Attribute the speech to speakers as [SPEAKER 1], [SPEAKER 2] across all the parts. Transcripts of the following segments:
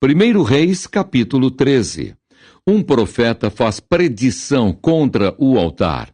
[SPEAKER 1] 1 Reis, capítulo 13. Um profeta faz predição contra o altar.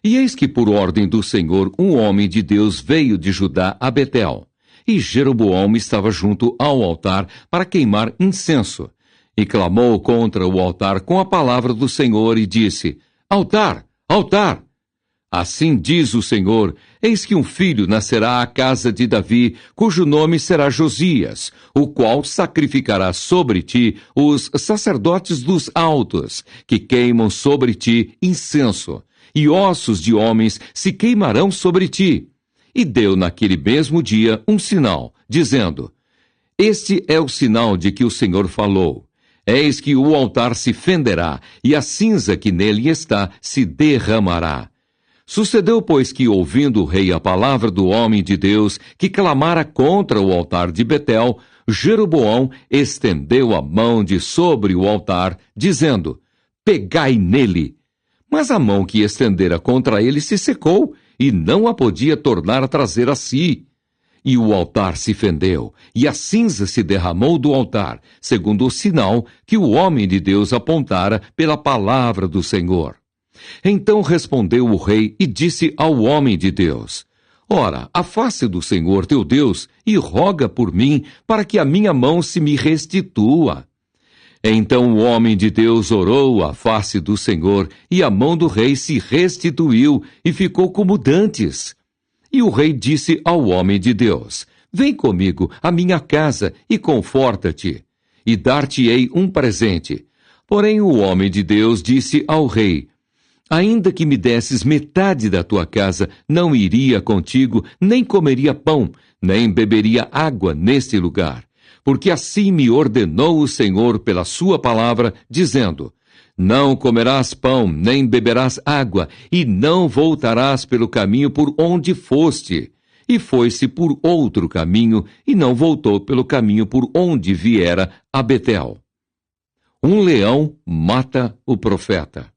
[SPEAKER 1] E eis que, por ordem do Senhor, um homem de Deus veio de Judá a Betel. E Jeroboão estava junto ao altar para queimar incenso. E clamou contra o altar com a palavra do Senhor e disse: Altar, altar! Assim diz o Senhor: eis que um filho nascerá à casa de Davi, cujo nome será Josias, o qual sacrificará sobre ti os sacerdotes dos altos, que queimam sobre ti incenso, e ossos de homens se queimarão sobre ti. E deu naquele mesmo dia um sinal, dizendo: Este é o sinal de que o Senhor falou. Eis que o altar se fenderá, e a cinza que nele está se derramará. Sucedeu, pois, que, ouvindo o rei a palavra do homem de Deus, que clamara contra o altar de Betel, Jeroboão estendeu a mão de sobre o altar, dizendo: Pegai nele! Mas a mão que estendera contra ele se secou, e não a podia tornar a trazer a si. E o altar se fendeu, e a cinza se derramou do altar, segundo o sinal que o homem de Deus apontara pela palavra do Senhor. Então respondeu o rei e disse ao homem de Deus: Ora, a face do Senhor teu Deus, e roga por mim, para que a minha mão se me restitua. Então o homem de Deus orou à face do Senhor, e a mão do rei se restituiu, e ficou como dantes. E o rei disse ao homem de Deus: Vem comigo à minha casa, e conforta-te, e dar-te-ei um presente. Porém o homem de Deus disse ao rei: Ainda que me desses metade da tua casa, não iria contigo, nem comeria pão, nem beberia água neste lugar. Porque assim me ordenou o Senhor pela sua palavra, dizendo: Não comerás pão, nem beberás água, e não voltarás pelo caminho por onde foste. E foi-se por outro caminho, e não voltou pelo caminho por onde viera a Betel. Um leão mata o profeta.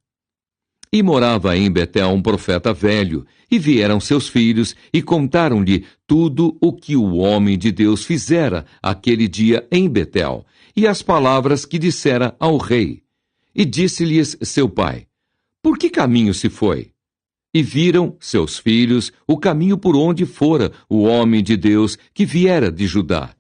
[SPEAKER 1] E morava em Betel um profeta velho, e vieram seus filhos, e contaram-lhe tudo o que o homem de Deus fizera aquele dia em Betel, e as palavras que dissera ao rei. E disse-lhes seu pai: Por que caminho se foi? E viram seus filhos o caminho por onde fora o homem de Deus que viera de Judá.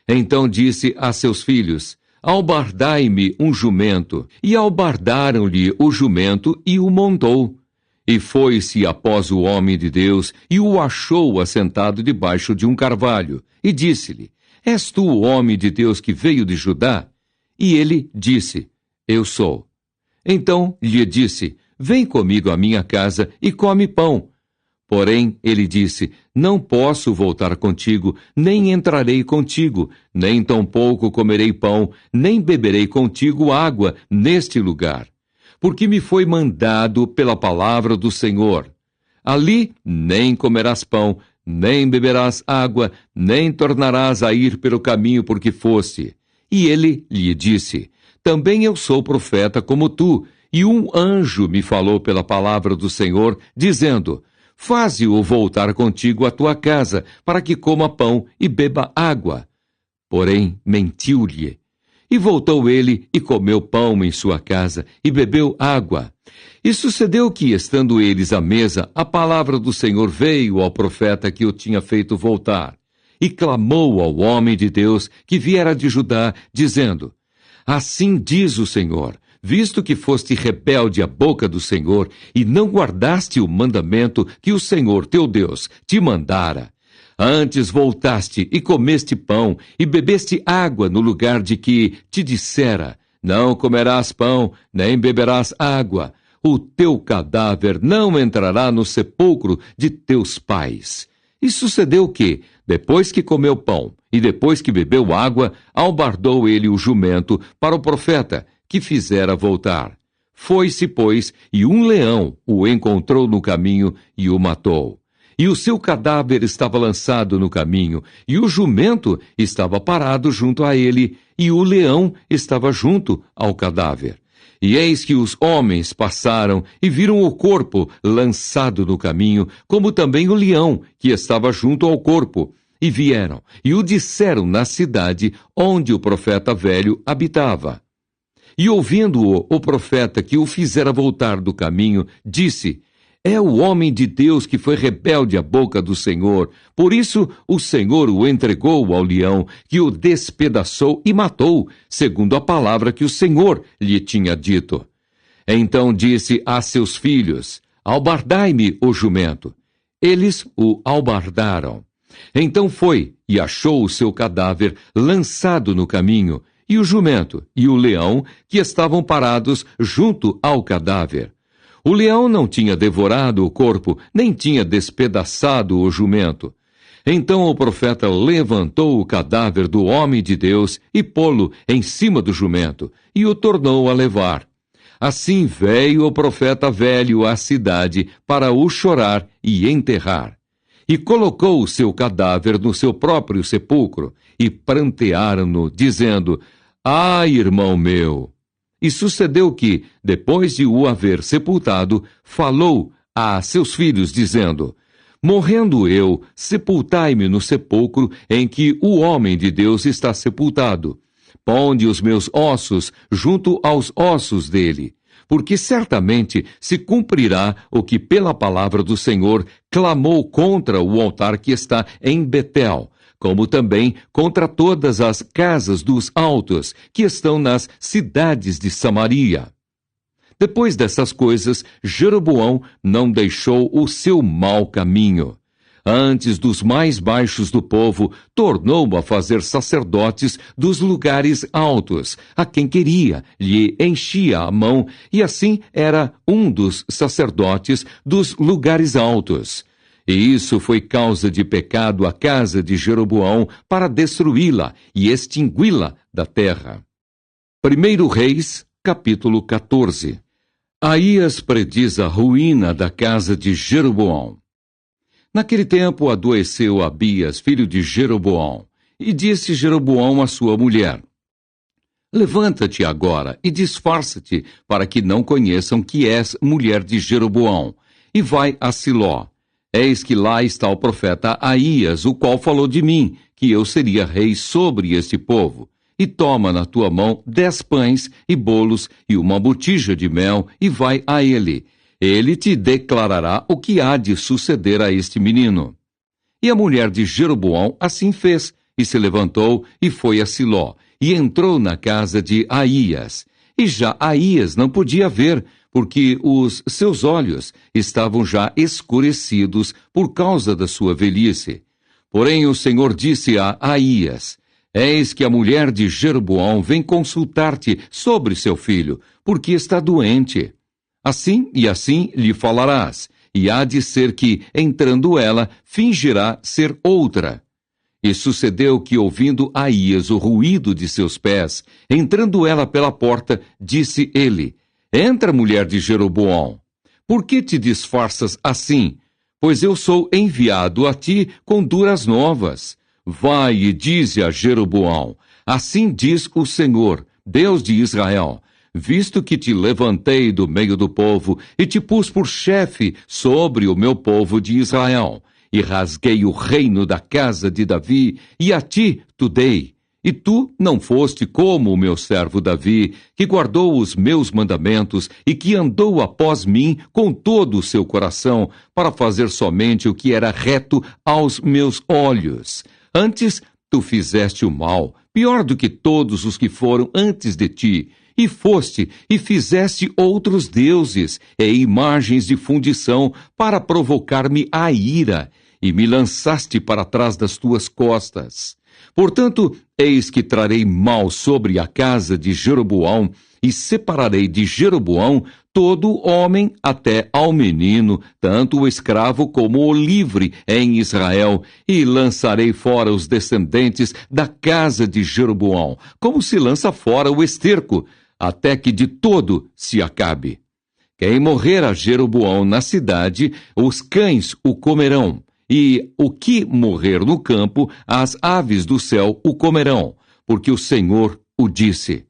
[SPEAKER 1] Então disse a seus filhos: Albardai-me um jumento. E albardaram-lhe o jumento e o montou. E foi-se após o homem de Deus e o achou assentado debaixo de um carvalho. E disse-lhe: És tu o homem de Deus que veio de Judá? E ele disse: Eu sou. Então lhe disse: Vem comigo à minha casa e come pão. Porém, ele disse: Não posso voltar contigo, nem entrarei contigo, nem tampouco comerei pão, nem beberei contigo água neste lugar. Porque me foi mandado pela palavra do Senhor: Ali nem comerás pão, nem beberás água, nem tornarás a ir pelo caminho por que foste. E ele lhe disse: Também eu sou profeta como tu, e um anjo me falou pela palavra do Senhor, dizendo: Faze-o voltar contigo à tua casa, para que coma pão e beba água. Porém, mentiu-lhe. E voltou ele e comeu pão em sua casa e bebeu água. E sucedeu que, estando eles à mesa, a palavra do Senhor veio ao profeta que o tinha feito voltar. E clamou ao homem de Deus que viera de Judá, dizendo: Assim diz o Senhor: Visto que foste rebelde à boca do Senhor, e não guardaste o mandamento que o Senhor teu Deus te mandara, antes voltaste e comeste pão, e bebeste água no lugar de que te dissera: Não comerás pão, nem beberás água, o teu cadáver não entrará no sepulcro de teus pais. E sucedeu que, depois que comeu pão, e depois que bebeu água, albardou ele o jumento para o profeta, que fizera voltar. Foi-se, pois, e um leão o encontrou no caminho e o matou. E o seu cadáver estava lançado no caminho, e o jumento estava parado junto a ele, e o leão estava junto ao cadáver. E eis que os homens passaram e viram o corpo lançado no caminho, como também o leão que estava junto ao corpo. e vieram, e o disseram na cidade onde o profeta velho habitava. E ouvindo-o, o profeta que o fizera voltar do caminho, disse: é o homem de Deus que foi rebelde à boca do Senhor. Por isso o Senhor o entregou ao leão, que o despedaçou e matou, segundo a palavra que o Senhor lhe tinha dito. Então disse a seus filhos: albardai-me o jumento. Eles o albardaram. Então foi e achou o seu cadáver lançado no caminho, e o jumento e o leão que estavam parados junto ao cadáver. O leão não tinha devorado o corpo, nem tinha despedaçado o jumento. Então o profeta levantou o cadáver do homem de Deus e pô-lo em cima do jumento, e o tornou a levar. Assim veio o profeta velho à cidade para o chorar e enterrar. E colocou o seu cadáver no seu próprio sepulcro, e prantearam-no, dizendo: ai, irmão meu! E sucedeu que, depois de o haver sepultado, falou a seus filhos, dizendo: morrendo eu, sepultai-me no sepulcro em que o homem de Deus está sepultado. Ponde os meus ossos junto aos ossos dele, porque certamente se cumprirá o que pela palavra do Senhor clamou contra o altar que está em Betel, como também contra todas as casas dos altos que estão nas cidades de Samaria. Depois dessas coisas, Jeroboão não deixou o seu mau caminho. Antes dos mais baixos do povo, tornou a fazer sacerdotes dos lugares altos, a quem queria, lhe enchia a mão, e assim era um dos sacerdotes dos lugares altos. E isso foi causa de pecado à casa de Jeroboão para destruí-la e extingui-la da terra. 1 Reis, capítulo 14. Aías prediz a ruína da casa de Jeroboão. Naquele tempo adoeceu Abias, filho de Jeroboão, e disse Jeroboão à sua mulher: levanta-te agora e disfarça-te, para que não conheçam que és mulher de Jeroboão, e vai a Siló. Eis que lá está o profeta Aías, o qual falou de mim, que eu seria rei sobre este povo. E toma na tua mão 10 pães e bolos e uma botija de mel, e vai a ele. Ele te declarará o que há de suceder a este menino. E a mulher de Jeroboão assim fez, e se levantou e foi a Siló, e entrou na casa de Aías. E já Aías não podia ver, porque os seus olhos estavam já escurecidos por causa da sua velhice. Porém o Senhor disse a Aías: eis que a mulher de Jeroboão vem consultar-te sobre seu filho, porque está doente. Assim e assim lhe falarás, e há de ser que, entrando ela, fingirá ser outra. E sucedeu que, ouvindo Aías o ruído de seus pés, entrando ela pela porta, disse ele: entra, mulher de Jeroboão. Por que te disfarças assim? Pois eu sou enviado a ti com duras novas. Vai e dize a Jeroboão: assim diz o Senhor, Deus de Israel: visto que te levantei do meio do povo e te pus por chefe sobre o meu povo de Israel, e rasguei o reino da casa de Davi, e a ti tu dei. E tu não foste como o meu servo Davi, que guardou os meus mandamentos e que andou após mim com todo o seu coração, para fazer somente o que era reto aos meus olhos. Antes, tu fizeste o mal, pior do que todos os que foram antes de ti, e foste e fizeste outros deuses e imagens de fundição para provocar-me a ira, e me lançaste para trás das tuas costas. Portanto, eis que trarei mal sobre a casa de Jeroboão, e separarei de Jeroboão todo homem até ao menino, tanto o escravo como o livre em Israel, e lançarei fora os descendentes da casa de Jeroboão, como se lança fora o esterco, até que de todo se acabe. Quem morrer a Jeroboão na cidade, os cães o comerão, e o que morrer no campo, as aves do céu o comerão, porque o Senhor o disse.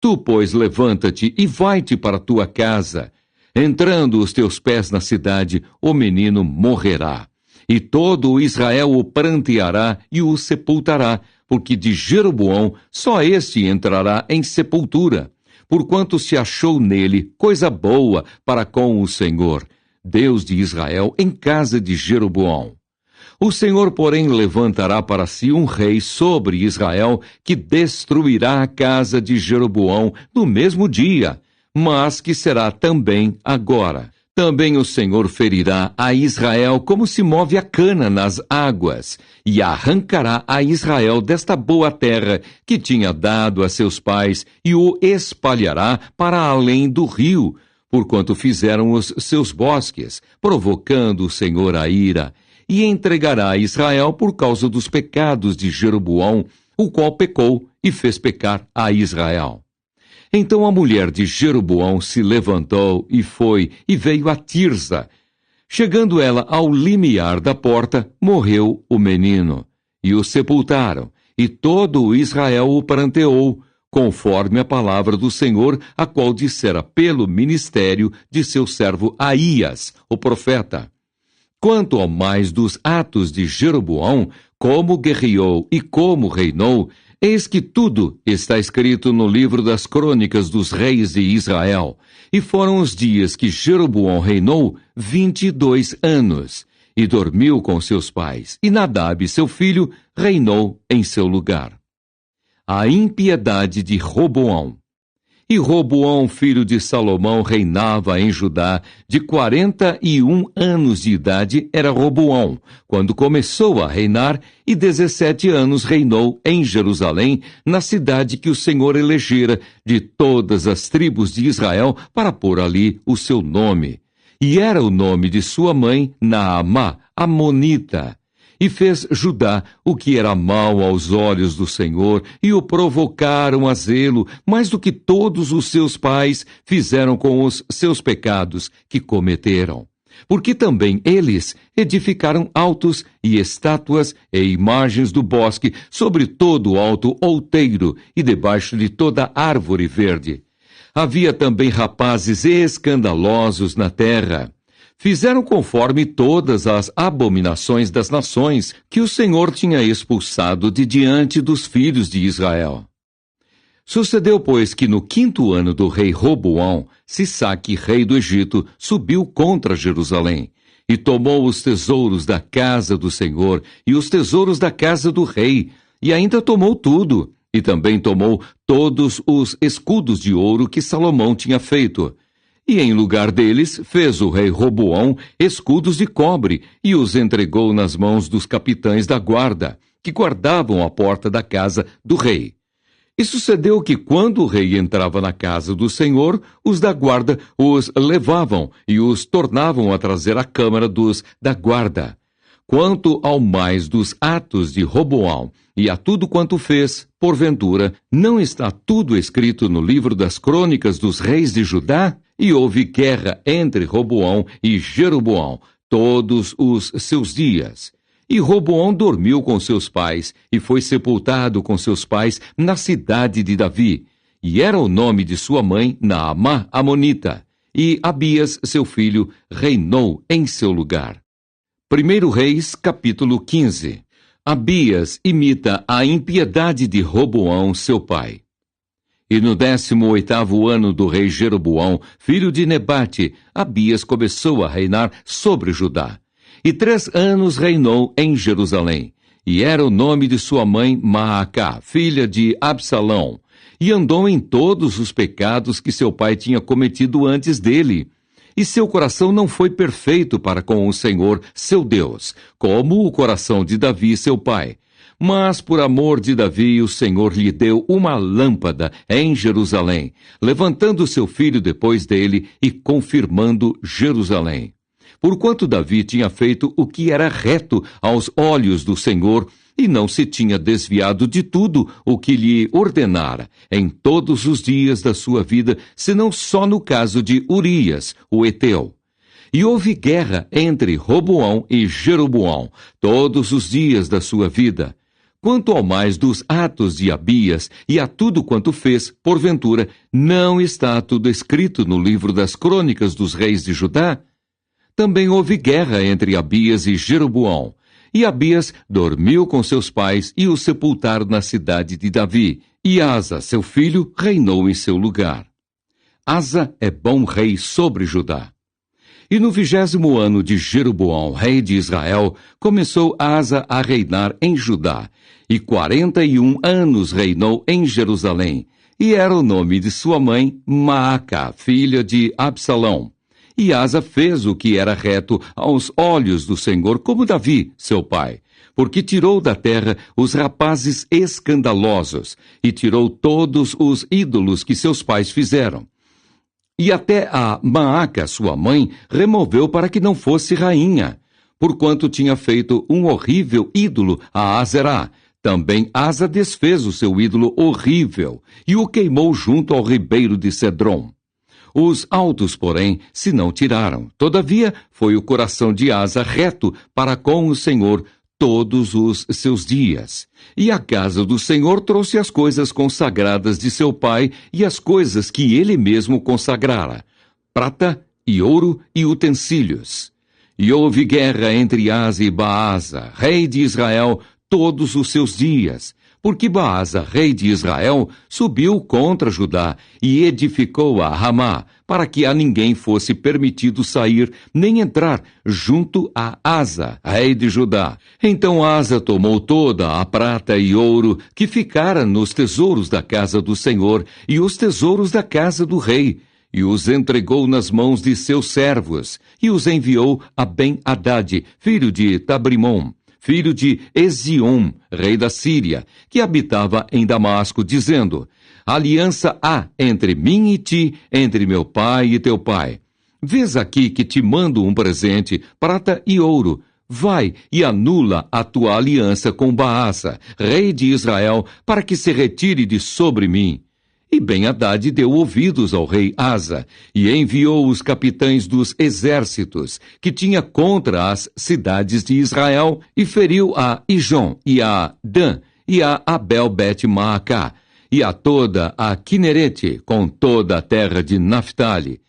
[SPEAKER 1] Tu, pois, levanta-te e vai-te para a tua casa. Entrando os teus pés na cidade, o menino morrerá. e todo Israel o pranteará e o sepultará, porque de Jeroboão só este entrará em sepultura, porquanto se achou nele coisa boa para com o Senhor, Deus de Israel, em casa de Jeroboão. O Senhor, porém, levantará para si um rei sobre Israel, que destruirá a casa de Jeroboão no mesmo dia, mas que será também agora. Também o Senhor ferirá a Israel como se move a cana nas águas, e arrancará a Israel desta boa terra que tinha dado a seus pais, e o espalhará para além do rio, porquanto fizeram os seus bosques, provocando o Senhor a ira, e entregará a Israel por causa dos pecados de Jeroboão, o qual pecou e fez pecar a Israel. Então a mulher de Jeroboão se levantou e foi, e veio a Tirza. Chegando ela ao limiar da porta, morreu o menino. E o sepultaram, e todo o Israel o pranteou, conforme a palavra do Senhor, a qual dissera pelo ministério de seu servo Aías, o profeta. Quanto ao mais dos atos de Jeroboão, como guerreou e como reinou, eis que tudo está escrito no livro das crônicas dos reis de Israel. E foram os dias que Jeroboão reinou 22 anos, e dormiu com seus pais, e Nadab, seu filho, reinou em seu lugar. A impiedade de Roboão. E Roboão, filho de Salomão, reinava em Judá, de 41 anos de idade era Roboão, quando começou a reinar, e 17 anos reinou em Jerusalém, na cidade que o Senhor elegera de todas as tribos de Israel para pôr ali o seu nome. E era o nome de sua mãe Naamá, amonita. E fez Judá o que era mal aos olhos do Senhor, e o provocaram a zelo, mais do que todos os seus pais fizeram com os seus pecados que cometeram. Porque também eles edificaram altos e estátuas e imagens do bosque sobre todo o alto outeiro e debaixo de toda árvore verde. Havia também rapazes escandalosos na terra. Fizeram conforme todas as abominações das nações que o Senhor tinha expulsado de diante dos filhos de Israel. Sucedeu, pois, que no 5º ano do rei Roboão, Sisaque, rei do Egito, subiu contra Jerusalém, e tomou os tesouros da casa do Senhor e os tesouros da casa do rei, e ainda tomou tudo, e também tomou todos os escudos de ouro que Salomão tinha feito. E em lugar deles fez o rei Roboão escudos de cobre e os entregou nas mãos dos capitães da guarda, que guardavam a porta da casa do rei. E sucedeu que quando o rei entrava na casa do Senhor, os da guarda os levavam e os tornavam a trazer à câmara dos da guarda. Quanto ao mais dos atos de Roboão e a tudo quanto fez, porventura, não está tudo escrito no livro das crônicas dos reis de Judá? E houve guerra entre Roboão e Jeroboão todos os seus dias. E Roboão dormiu com seus pais, e foi sepultado com seus pais na cidade de Davi. E era o nome de sua mãe Naamá, amonita. E Abias, seu filho, reinou em seu lugar. 1 Reis, capítulo 15. Abias imita a impiedade de Roboão, seu pai. E no 18º ano do rei Jeroboão, filho de Nebate, Abias começou a reinar sobre Judá. E 3 anos reinou em Jerusalém. E era o nome de sua mãe Maacá, filha de Absalão. E andou em todos os pecados que seu pai tinha cometido antes dele. E seu coração não foi perfeito para com o Senhor, seu Deus, como o coração de Davi, seu pai. Mas por amor de Davi, o Senhor lhe deu uma lâmpada em Jerusalém, levantando seu filho depois dele e confirmando Jerusalém. Porquanto Davi tinha feito o que era reto aos olhos do Senhor, e não se tinha desviado de tudo o que lhe ordenara em todos os dias da sua vida, senão só no caso de Urias, o Eteu. E houve guerra entre Roboão e Jeroboão todos os dias da sua vida. Quanto ao mais dos atos de Abias e a tudo quanto fez, porventura, não está tudo escrito no livro das crônicas dos reis de Judá? Também houve guerra entre Abias e Jeroboão. E Abias dormiu com seus pais e o sepultaram na cidade de Davi. E Asa, seu filho, reinou em seu lugar. Asa é bom rei sobre Judá. E no 20º ano de Jeroboão, rei de Israel, começou Asa a reinar em Judá, e 41 anos reinou em Jerusalém, e era o nome de sua mãe Maaca, filha de Absalão. E Asa fez o que era reto aos olhos do Senhor, como Davi, seu pai, porque tirou da terra os rapazes escandalosos, e tirou todos os ídolos que seus pais fizeram. E até a Maaca, sua mãe, removeu para que não fosse rainha, porquanto tinha feito um horrível ídolo a Aserá. Também Asa desfez o seu ídolo horrível e o queimou junto ao ribeiro de Cedrom. Os altos, porém, se não tiraram. Todavia, foi o coração de Asa reto para com o Senhor todos os seus dias. E a casa do Senhor trouxe as coisas consagradas de seu pai e as coisas que ele mesmo consagrara, prata e ouro e utensílios. E houve guerra entre Asa e Baasa, rei de Israel, todos os seus dias, porque Baasa, rei de Israel, subiu contra Judá e edificou a Ramá, para que a ninguém fosse permitido sair, nem entrar, junto a Asa, rei de Judá. Então Asa tomou toda a prata e ouro que ficara nos tesouros da casa do Senhor e os tesouros da casa do rei, e os entregou nas mãos de seus servos, e os enviou a Ben-Hadad, filho de Tabrimon, filho de Eziom, rei da Síria, que habitava em Damasco, dizendo: aliança há entre mim e ti, entre meu pai e teu pai. Vês aqui que te mando um presente, prata e ouro. Vai e anula a tua aliança com Baasa, rei de Israel, para que se retire de sobre mim. E Ben-Hadad deu ouvidos ao rei Asa, e enviou os capitães dos exércitos, que tinha contra as cidades de Israel, e feriu a Ijon, e a Dan, e a Abel-Bet-Maacá, e a toda a Quinerete, com toda a terra de Naphtali.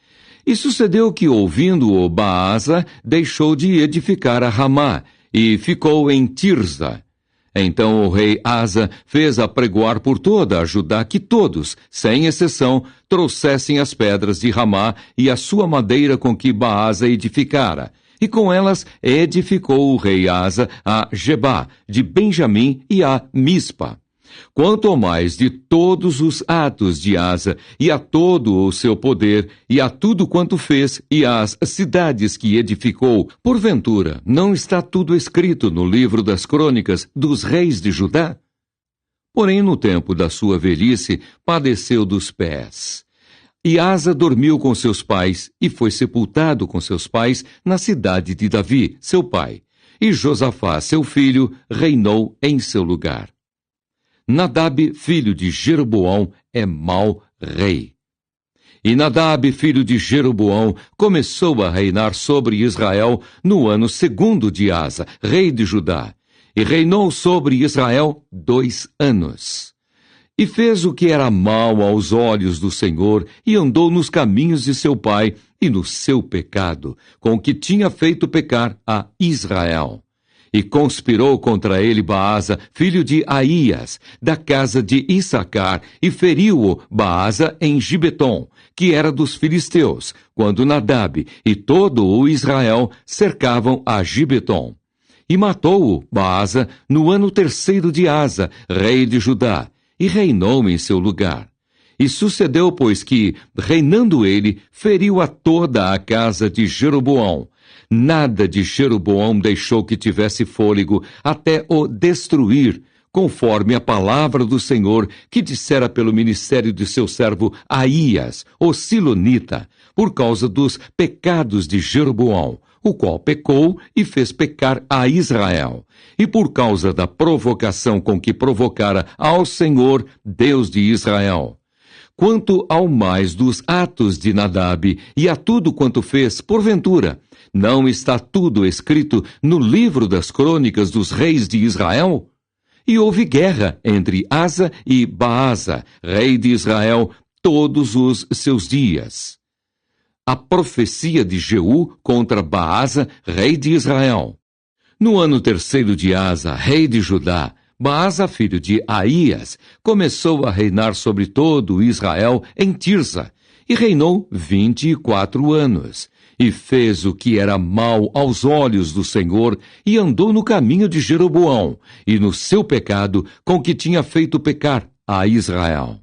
[SPEAKER 1] E sucedeu que, ouvindo-o Baasa, deixou de edificar a Ramá, e ficou em Tirza. Então o rei Asa fez apregoar por toda a Judá que todos, sem exceção, trouxessem as pedras de Ramá e a sua madeira com que Baasa edificara. E com elas edificou o rei Asa a Gebá, de Benjamim, e a Mispa. Quanto ao mais de todos os atos de Asa, e a todo o seu poder, e a tudo quanto fez, e às cidades que edificou, porventura, não está tudo escrito no livro das crônicas dos reis de Judá? Porém, no tempo da sua velhice, padeceu dos pés. E Asa dormiu com seus pais, e foi sepultado com seus pais na cidade de Davi, seu pai. E Josafá, seu filho, reinou em seu lugar. Nadab, filho de Jeroboão, é mau rei. E Nadab, filho de Jeroboão, começou a reinar sobre Israel no ano 2º de Asa, rei de Judá, e reinou sobre Israel 2 anos. E fez o que era mal aos olhos do Senhor, e andou nos caminhos de seu pai, e no seu pecado, com o que tinha feito pecar a Israel. E conspirou contra ele Baasa, filho de Aías, da casa de Issacar, e feriu-o Baasa em Gibeton, que era dos filisteus, quando Nadab e todo o Israel cercavam a Gibeton. E matou-o Baasa no ano 3º de Asa, rei de Judá, e reinou em seu lugar. E sucedeu, pois, que, reinando ele, feriu a toda a casa de Jeroboão. Nada de Jeroboão deixou que tivesse fôlego até o destruir, conforme a palavra do Senhor que dissera pelo ministério de seu servo Aías, o Silonita, por causa dos pecados de Jeroboão, o qual pecou e fez pecar a Israel, e por causa da provocação com que provocara ao Senhor, Deus de Israel. Quanto ao mais dos atos de Nadab e a tudo quanto fez, porventura, não está tudo escrito no livro das crônicas dos reis de Israel? E houve guerra entre Asa e Baasa, rei de Israel, todos os seus dias. a profecia de Jeú contra Baasa, rei de Israel. No ano 3º de Asa, rei de Judá, Baasa, filho de Aías, começou a reinar sobre todo Israel em Tirsa, e reinou 24 anos. E fez o que era mal aos olhos do Senhor, e andou no caminho de Jeroboão, e no seu pecado com que tinha feito pecar a Israel.